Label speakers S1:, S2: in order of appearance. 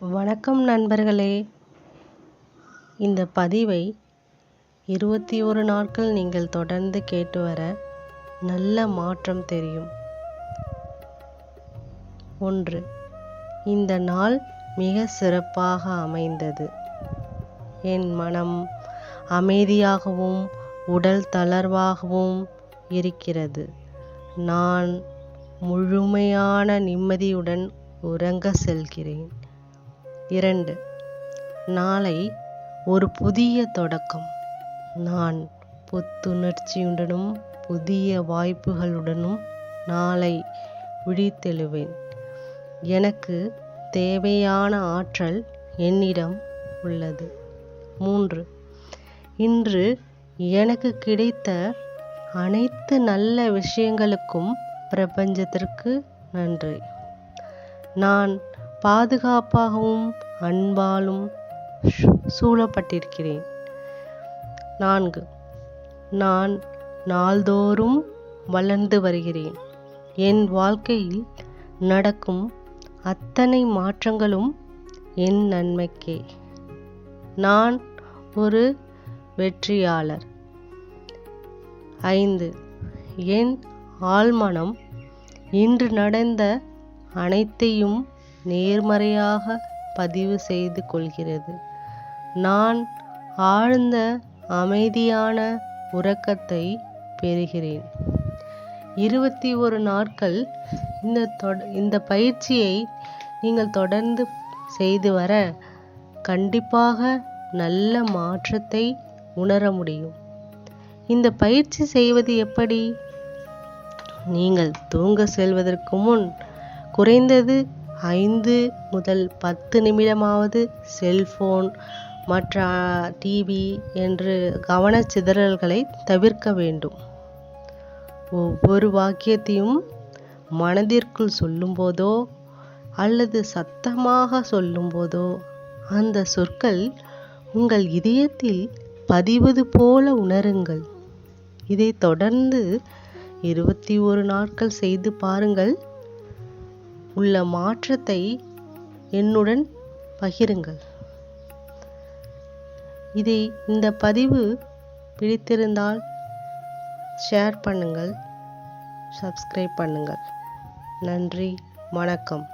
S1: வணக்கம் நண்பர்களே. இந்த பதிவை 21 நாட்கள் நீங்கள் தொடர்ந்து கேட்டு வர நல்ல மாற்றம் தெரியும். 1. இந்த நாள் மிக சிறப்பாக அமைந்தது. என் மனம் அமைதியாகவும் உடல் தளர்வாகவும் இருக்கிறது. நான் முழுமையான நிம்மதியுடன் உறங்க செல்கிறேன். 2. நாளை ஒரு புதிய தொடக்கம். நான் புத்துணர்ச்சியுடனும் புதிய வாய்ப்புகளுடனும் நாளை விழித்தெழுவேன். எனக்கு தேவையான ஆற்றல் என்னிடம் உள்ளது. 3. இன்று எனக்கு கிடைத்த அனைத்து நல்ல விஷயங்களுக்கும் பிரபஞ்சத்திற்கு நன்றி. நான் பாதுகாப்பாகவும் அன்பாலும் சூழப்பட்டிருக்கிறேன். 4. நான் நாள்தோறும் வளர்ந்து வருகிறேன். என் வாழ்க்கையில் நடக்கும் அத்தனை மாற்றங்களும் என் நன்மைக்கே. நான் ஒரு வெற்றியாளர். 5. என் ஆழ்மனம் இன்று நடந்த அனைத்தையும் நேர்மறையாக பதிவு செய்து கொள்கிறது. நான் ஆழ்ந்த அமைதியான உறக்கத்தை பெறுகிறேன். 21 நாட்கள் இந்த பயிற்சியை நீங்கள் தொடர்ந்து செய்து வர கண்டிப்பாக நல்ல மாற்றத்தை உணர முடியும். இந்த பயிற்சி செய்வது எப்படி? நீங்கள் தூங்க செல்வதற்கு முன் குறைந்தது 5 முதல் 10 நிமிடமாவது செல்போன் மற்ற டிவி என்று கவனச்சிதறல்களை தவிர்க்க வேண்டும். ஒவ்வொரு வாக்கியத்தையும் மனதிற்குள் சொல்லும்போதோ அல்லது சத்தமாக சொல்லும்போதோ அந்த சொற்கள் உங்கள் இதயத்தில் பதிவது போல உணருங்கள். இதை தொடர்ந்து 21 நாட்கள் செய்து பாருங்கள். உள்ள மாற்றத்தை என்னுடன் பகிருங்கள். இந்த பதிவு பிடித்திருந்தால் ஷேர் பண்ணுங்கள், சப்ஸ்கிரைப் பண்ணுங்கள். நன்றி, வணக்கம்.